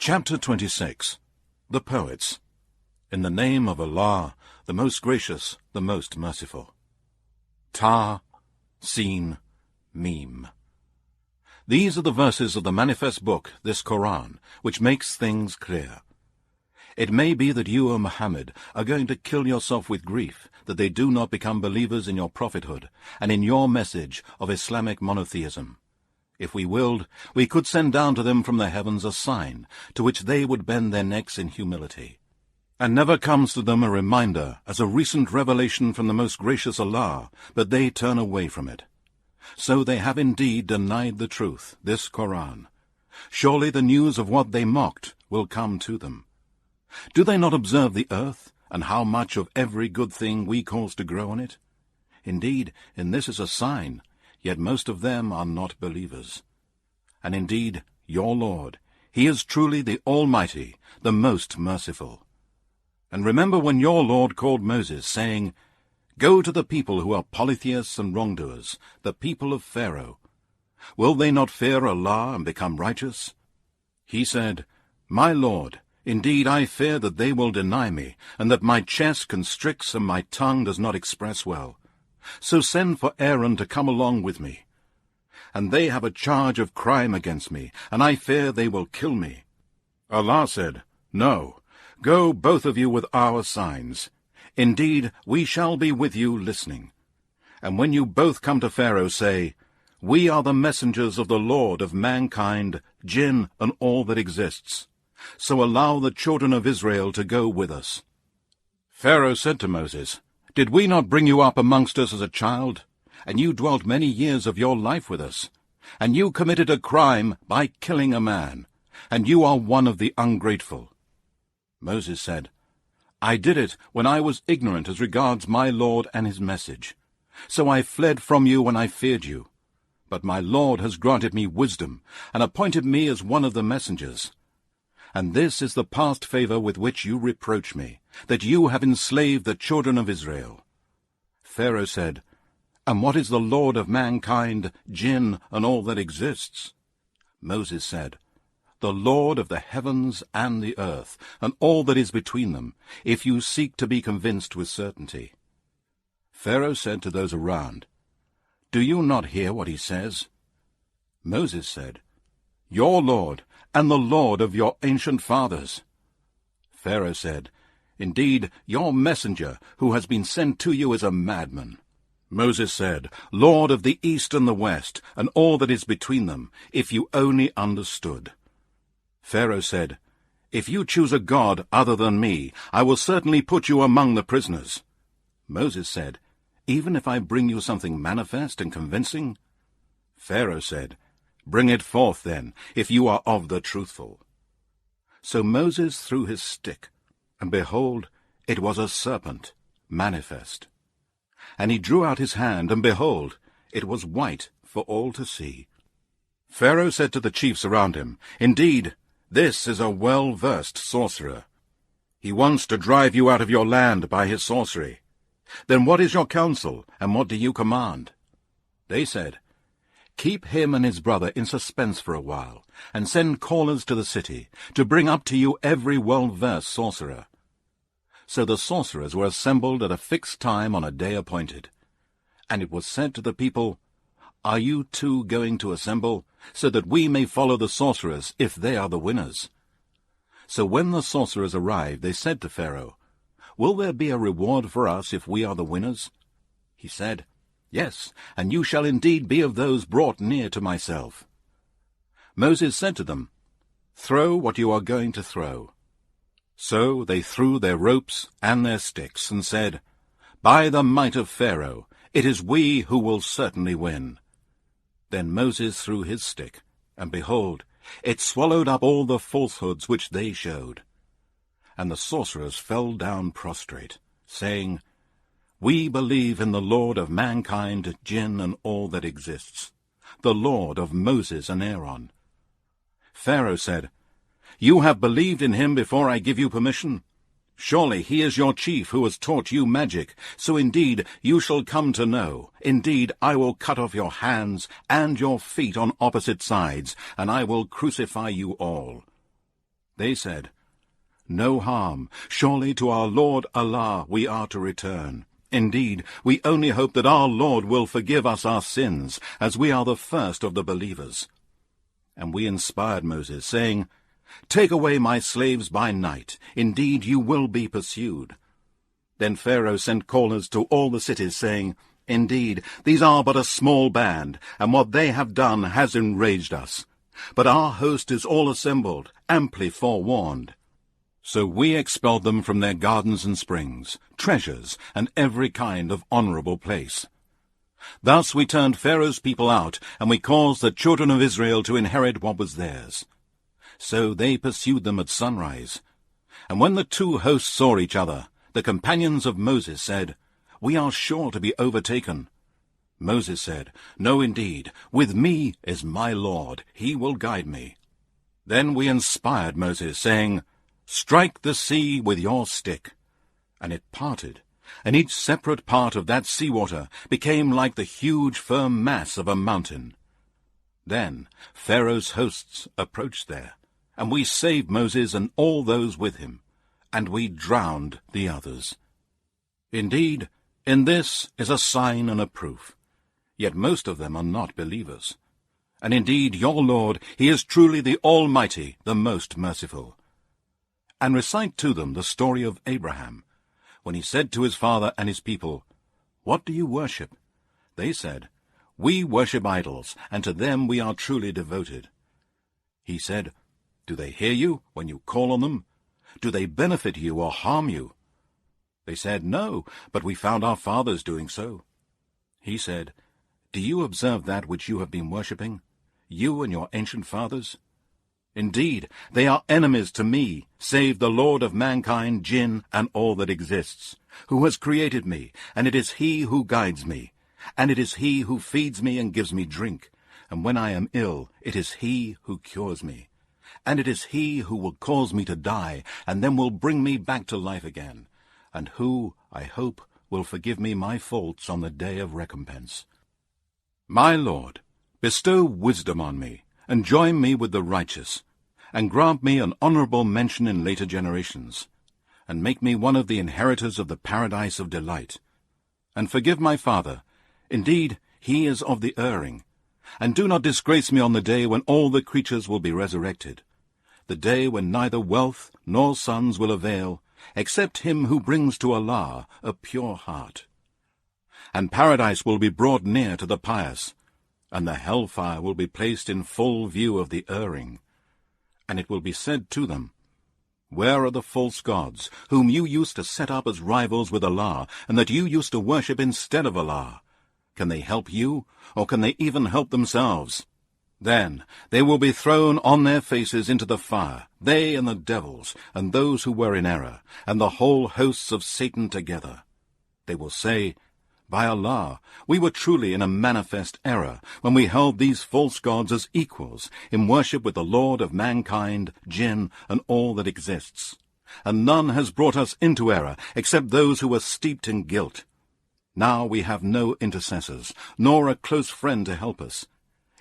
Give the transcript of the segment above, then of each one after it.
Chapter 26. The Poets. In the name of Allah, the most gracious, the most merciful. Ta, Sin, Mim. These are the verses of the manifest book, this Qur'an, which makes things clear. It may be that you, O Muhammad, are going to kill yourself with grief that they do not become believers in your prophethood and in your message of Islamic monotheism. If we willed, we could send down to them from the heavens a sign, to which they would bend their necks in humility. And never comes to them a reminder as a recent revelation from the most gracious Allah, but they turn away from it. So they have indeed denied the truth, this Qur'an. Surely the news of what they mocked will come to them. Do they not observe the earth, and how much of every good thing we cause to grow on it? Indeed, in this is a sign, yet most of them are not believers. And indeed, your Lord, He is truly the Almighty, the most merciful. And remember when your Lord called Moses, saying, Go to the people who are polytheists and wrongdoers, the people of Pharaoh. Will they not fear Allah and become righteous? He said, My Lord, indeed I fear that they will deny me, and that my chest constricts and my tongue does not express well. So send for Aaron to come along with me. And they have a charge of crime against me, and I fear they will kill me. Allah said, No, go both of you with our signs. Indeed, we shall be with you listening. And when you both come to Pharaoh, say, We are the messengers of the Lord of mankind, jinn, and all that exists. So allow the children of Israel to go with us. Pharaoh said to Moses, Did we not bring you up amongst us as a child? And you dwelt many years of your life with us. And you committed a crime by killing a man. And you are one of the ungrateful. Moses said, I did it when I was ignorant as regards my Lord and his message. So I fled from you when I feared you. But my Lord has granted me wisdom, and appointed me as one of the messengers. And this is the past favor with which you reproach me, that you have enslaved the children of Israel. Pharaoh said, And what is the Lord of mankind, jinn, and all that exists? Moses said, The Lord of the heavens and the earth, and all that is between them, if you seek to be convinced with certainty. Pharaoh said to those around, Do you not hear what he says? Moses said, Your Lord, and the Lord of your ancient fathers. Pharaoh said, Indeed, your messenger, who has been sent to you, is a madman. Moses said, Lord of the east and the west, and all that is between them, if you only understood. Pharaoh said, If you choose a god other than me, I will certainly put you among the prisoners. Moses said, Even if I bring you something manifest and convincing? Pharaoh said, Bring it forth, then, if you are of the truthful. So Moses threw his stick, and behold, it was a serpent, manifest. And he drew out his hand, and behold, it was white for all to see. Pharaoh said to the chiefs around him, Indeed, this is a well-versed sorcerer. He wants to drive you out of your land by his sorcery. Then what is your counsel, and what do you command? They said, Keep him and his brother in suspense for a while, and send callers to the city, to bring up to you every well-versed sorcerer. So the sorcerers were assembled at a fixed time on a day appointed. And it was said to the people, Are you too going to assemble, so that we may follow the sorcerers, if they are the winners? So when the sorcerers arrived, they said to Pharaoh, Will there be a reward for us if we are the winners? He said, Yes, and you shall indeed be of those brought near to myself. Moses said to them, Throw what you are going to throw. So they threw their ropes and their sticks, and said, By the might of Pharaoh, it is we who will certainly win. Then Moses threw his stick, and behold, it swallowed up all the falsehoods which they showed. And the sorcerers fell down prostrate, saying, We believe in the Lord of mankind, jinn, and all that exists, the Lord of Moses and Aaron. Pharaoh said, You have believed in him before I give you permission? Surely he is your chief who has taught you magic, so indeed you shall come to know. Indeed, I will cut off your hands and your feet on opposite sides, and I will crucify you all. They said, "No harm. Surely to our Lord Allah we are to return. Indeed, we only hope that our Lord will forgive us our sins, as we are the first of the believers." And we inspired Moses, saying, "Take away my slaves by night. Indeed, you will be pursued." Then Pharaoh sent callers to all the cities, saying, "Indeed, these are but a small band, and what they have done has enraged us. But our host is all assembled, amply forewarned." So we expelled them from their gardens and springs, treasures, and every kind of honorable place. Thus we turned Pharaoh's people out, and we caused the children of Israel to inherit what was theirs. So they pursued them at sunrise. And when the two hosts saw each other, the companions of Moses said, "We are sure to be overtaken." Moses said, "No, indeed, with me is my Lord, he will guide me." Then we inspired Moses, saying, "Strike the sea with your stick." And it parted, and each separate part of that sea-water became like the huge firm mass of a mountain. Then Pharaoh's hosts approached there, and we saved Moses and all those with him, and we drowned the others. Indeed, in this is a sign and a proof. Yet most of them are not believers. And indeed your Lord, he is truly the Almighty, the most merciful. And recite to them the story of Abraham, when he said to his father and his people, "What do you worship?" They said, "We worship idols, and to them we are truly devoted." He said, "Do they hear you when you call on them? Do they benefit you or harm you?" They said, "No, but we found our fathers doing so." He said, "Do you observe that which you have been worshipping, you and your ancient fathers? Indeed, they are enemies to me, save the Lord of mankind, jinn, and all that exists, who has created me, and it is he who guides me, and it is he who feeds me and gives me drink, and when I am ill, it is he who cures me, and it is he who will cause me to die, and then will bring me back to life again, and who, I hope, will forgive me my faults on the day of recompense. My Lord, bestow wisdom on me, and join me with the righteous, and grant me an honorable mention in later generations, and make me one of the inheritors of the paradise of delight. And forgive my father, indeed he is of the erring, and do not disgrace me on the day when all the creatures will be resurrected, the day when neither wealth nor sons will avail, except him who brings to Allah a pure heart. And paradise will be brought near to the pious, and the hellfire will be placed in full view of the erring. And it will be said to them, "Where are the false gods, whom you used to set up as rivals with Allah, and that you used to worship instead of Allah? Can they help you, or can they even help themselves?" Then they will be thrown on their faces into the fire, they and the devils, and those who were in error, and the whole hosts of Satan together. They will say, "By Allah, we were truly in a manifest error when we held these false gods as equals in worship with the Lord of mankind, jinn, and all that exists. And none has brought us into error except those who were steeped in guilt. Now we have no intercessors, nor a close friend to help us.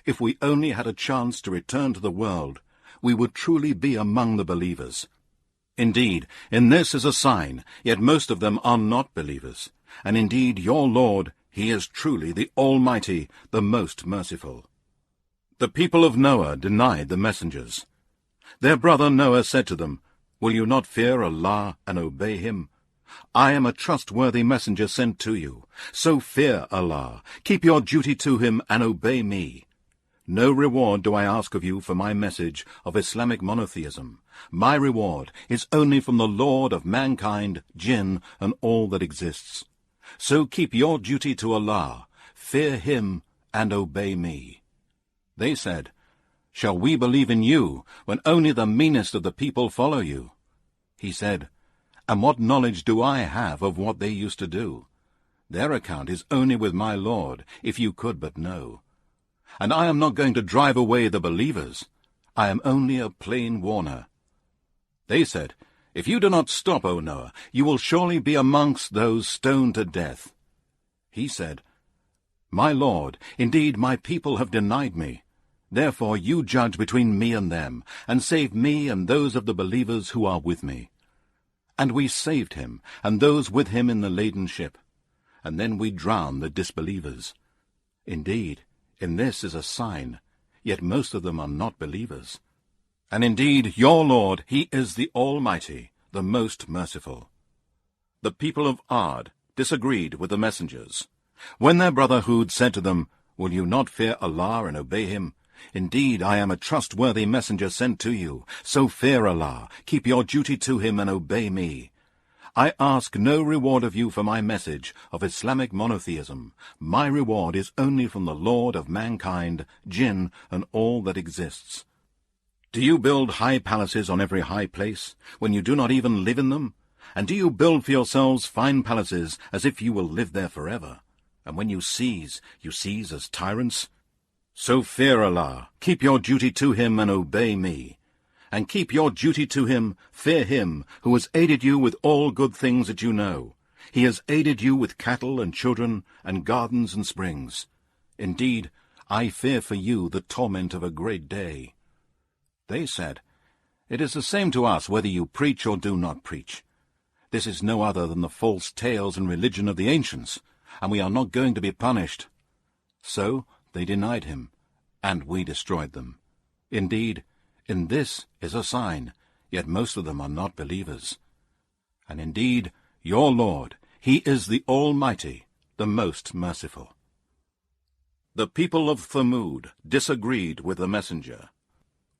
If we only had a chance to return to the world, we would truly be among the believers. Indeed, in this is a sign, yet most of them are not believers. And indeed your Lord, he is truly the Almighty, the most merciful." The people of Noah denied the messengers. Their brother Noah said to them, "Will you not fear Allah and obey him? I am a trustworthy messenger sent to you. So fear Allah, keep your duty to him, and obey me. No reward do I ask of you for my message of Islamic monotheism. My reward is only from the Lord of mankind, jinn, and all that exists. So keep your duty to Allah, fear him, and obey me." They said, "Shall we believe in you, when only the meanest of the people follow you?" He said, "And what knowledge do I have of what they used to do? Their account is only with my Lord, if you could but know. And I am not going to drive away the believers. I am only a plain warner." They said, "If you do not stop, O Noah, you will surely be amongst those stoned to death." He said, "My Lord, indeed my people have denied me. Therefore you judge between me and them, and save me and those of the believers who are with me. And we saved him, and those with him in the laden ship. And then we drowned the disbelievers. Indeed, in this is a sign, yet most of them are not believers. And indeed, your Lord, he is the Almighty, the most merciful. The people of Ad disagreed with the messengers. When their brother Hud said to them, Will you not fear Allah and obey him? Indeed, I am a trustworthy messenger sent to you. So fear Allah, keep your duty to him, and obey me. I ask no reward of you for my message of Islamic monotheism. My reward is only from the Lord of mankind, jinn, and all that exists. Do you build high palaces on every high place, when you do not even live in them? And do you build for yourselves fine palaces, as if you will live there forever? And when you seize as tyrants? So fear Allah, keep your duty to him, and obey me. And keep your duty to him, fear him, who has aided you with all good things that you know. He has aided you with cattle and children, and gardens and springs. Indeed, I fear for you the torment of a great day. They said, It is the same to us whether you preach or do not preach. This is no other than the false tales and religion of the ancients, and we are not going to be punished. So they denied him, and we destroyed them. Indeed, in this is a sign, yet most of them are not believers. And indeed, your Lord, he is the Almighty, the most merciful. The people of Thamud disagreed with the messenger.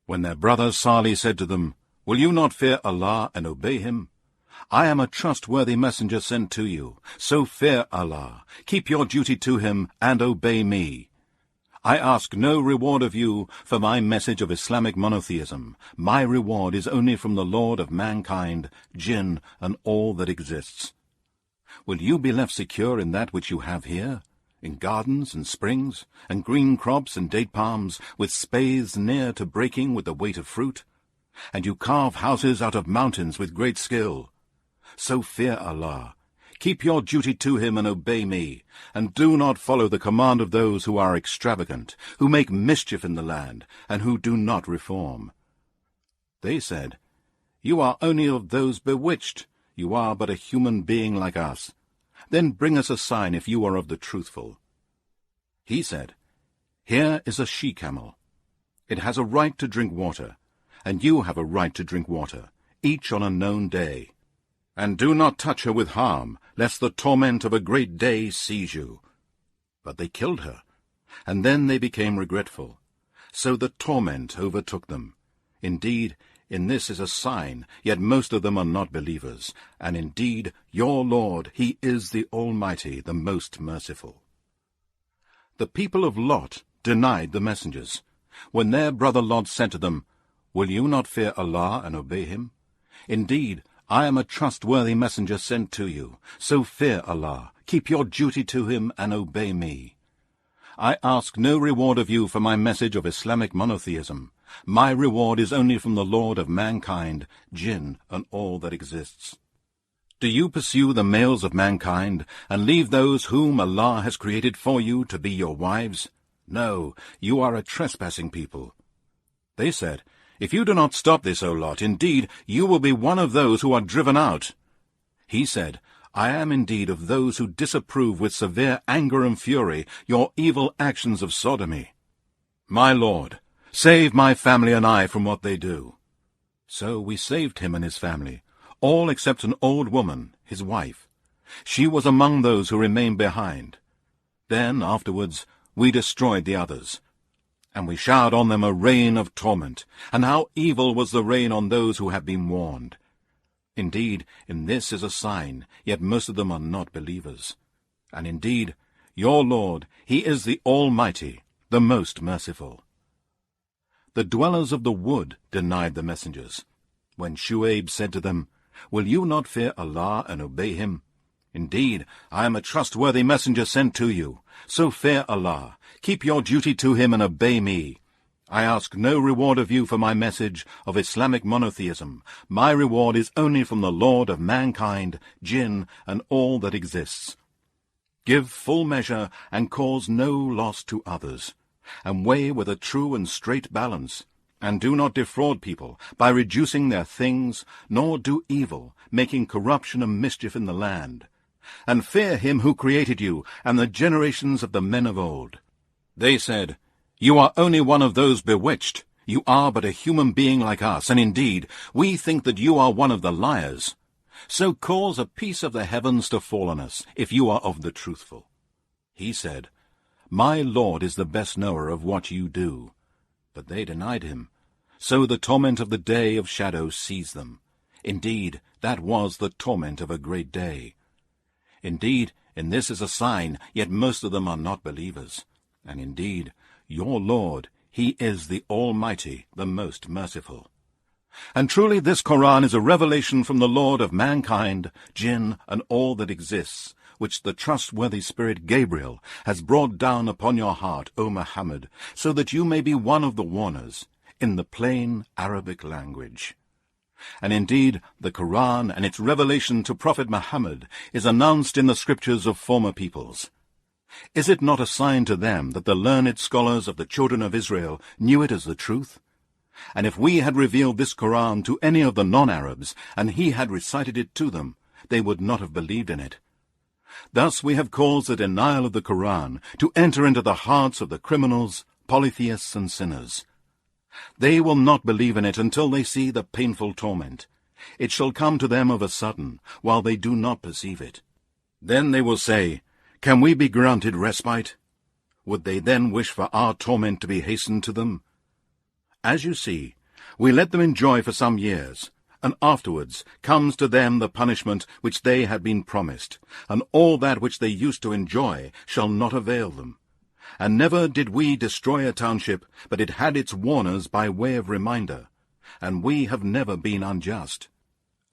When their brother Salih said to them, Will you not fear Allah and obey him? I am a trustworthy messenger sent to you, so fear Allah, keep your duty to him, and obey me. I ask no reward of you for my message of Islamic monotheism. My reward is only from the Lord of mankind, jinn, and all that exists. Will you be left secure in that which you have here, in gardens and springs, and green crops and date palms, with spathes near to breaking with the weight of fruit? And you carve houses out of mountains with great skill. So fear Allah. Keep your duty to him and obey me, and do not follow the command of those who are extravagant, who make mischief in the land, and who do not reform. They said, You are only of those bewitched. You are but a human being like us. Then bring us a sign if you are of the truthful. He said, Here is a she-camel. It has a right to drink water, and you have a right to drink water, each on a known day. And do not touch her with harm, lest the torment of a great day seize you. But they killed her, and then they became regretful. So the torment overtook them. Indeed, in this is a sign, yet most of them are not believers. And indeed, your Lord, he is the Almighty, the most merciful. The people of Lot denied the messengers. When their brother Lot said to them, Will you not fear Allah and obey him? Indeed, I am a trustworthy messenger sent to you, so fear Allah, keep your duty to him, and obey me. I ask no reward of you for my message of Islamic monotheism. My reward is only from the Lord of mankind, jinn, and all that exists. Do you pursue the males of mankind, and leave those whom Allah has created for you to be your wives? No, you are a trespassing people. They said, If you do not stop this, O Lot, indeed, you will be one of those who are driven out. He said, I am indeed of those who disapprove with severe anger and fury your evil actions of sodomy. My Lord, save my family and I from what they do. So we saved him and his family, all except an old woman, his wife. She was among those who remained behind. Then, afterwards, we destroyed the others. And we showered on them a rain of torment, and how evil was the rain on those who have been warned. Indeed, in this is a sign, yet most of them are not believers. And indeed, your Lord, he is the Almighty, the most merciful. The dwellers of the wood denied the messengers. When Shu'aib said to them, Will you not fear Allah and obey him? Indeed, I am a trustworthy messenger sent to you. So fear Allah, keep your duty to him, and obey me. I ask no reward of you for my message of Islamic monotheism. My reward is only from the Lord of mankind, jinn, and all that exists. Give full measure, and cause no loss to others. and weigh with a true and straight balance, and do not defraud people by reducing their things, nor do evil, making corruption and mischief in the land. And fear him who created you, and the generations of the men of old. They said, You are only one of those bewitched. You are but a human being like us, and indeed, we think that you are one of the liars. So cause a piece of the heavens to fall on us, if you are of the truthful. He said, My Lord is the best knower of what you do. But they denied him. So the torment of the day of shadow seized them. Indeed, that was the torment of a great day. Indeed, in this is a sign, yet most of them are not believers. And indeed, your Lord, he is the Almighty, the most merciful. And truly this Qur'an is a revelation from the Lord of mankind, jinn, and all that exists, which the trustworthy spirit Gabriel has brought down upon your heart, O Muhammad, so that you may be one of the warners, in the plain Arabic language. And indeed, the Qur'an and its revelation to Prophet Muhammad is announced in the scriptures of former peoples. Is it not a sign to them that the learned scholars of the children of Israel knew it as the truth? And if we had revealed this Qur'an to any of the non-Arabs, and he had recited it to them, they would not have believed in it. Thus we have caused the denial of the Qur'an to enter into the hearts of the criminals, polytheists, and sinners. They will not believe in it until they see the painful torment. It shall come to them of a sudden, while they do not perceive it. Then they will say, Can we be granted respite? Would they then wish for our torment to be hastened to them? As you see, we let them enjoy for some years, and afterwards comes to them the punishment which they had been promised, and all that which they used to enjoy shall not avail them. And never did we destroy a township, but it had its warners by way of reminder, and we have never been unjust.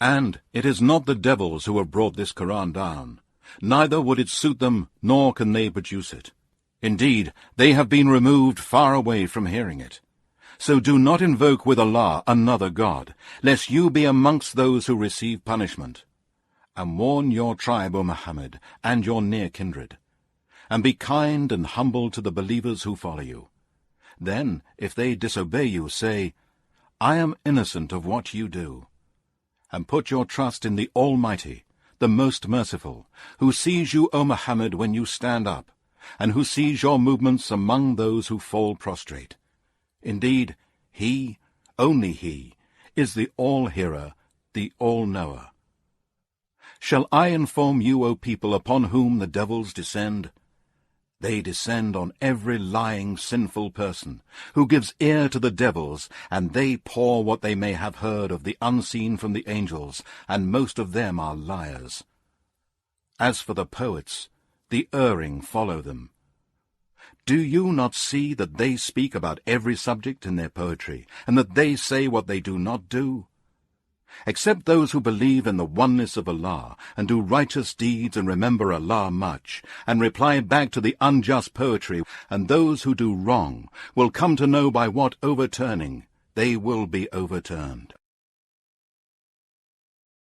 And it is not the devils who have brought this Qur'an down, neither would it suit them, nor can they produce it. Indeed, they have been removed far away from hearing it. So do not invoke with Allah another God, lest you be amongst those who receive punishment. And warn your tribe, O Muhammad, and your near kindred. And be kind and humble to the believers who follow you. Then, if they disobey you, say, I am innocent of what you do. And put your trust in the Almighty, the most merciful, who sees you, O Muhammad, when you stand up, and who sees your movements among those who fall prostrate. Indeed, he, only he, is the all-hearer, the all-knower. Shall I inform you, O people, upon whom the devils descend? They descend on every lying, sinful person, who gives ear to the devils, and they pour what they may have heard of the unseen from the angels, and most of them are liars. As for the poets, the erring follow them. Do you not see that they speak about every subject in their poetry, and that they say what they do not do? Except those who believe in the oneness of Allah, and do righteous deeds and remember Allah much, and reply back to the unjust poetry, and those who do wrong will come to know by what overturning they will be overturned.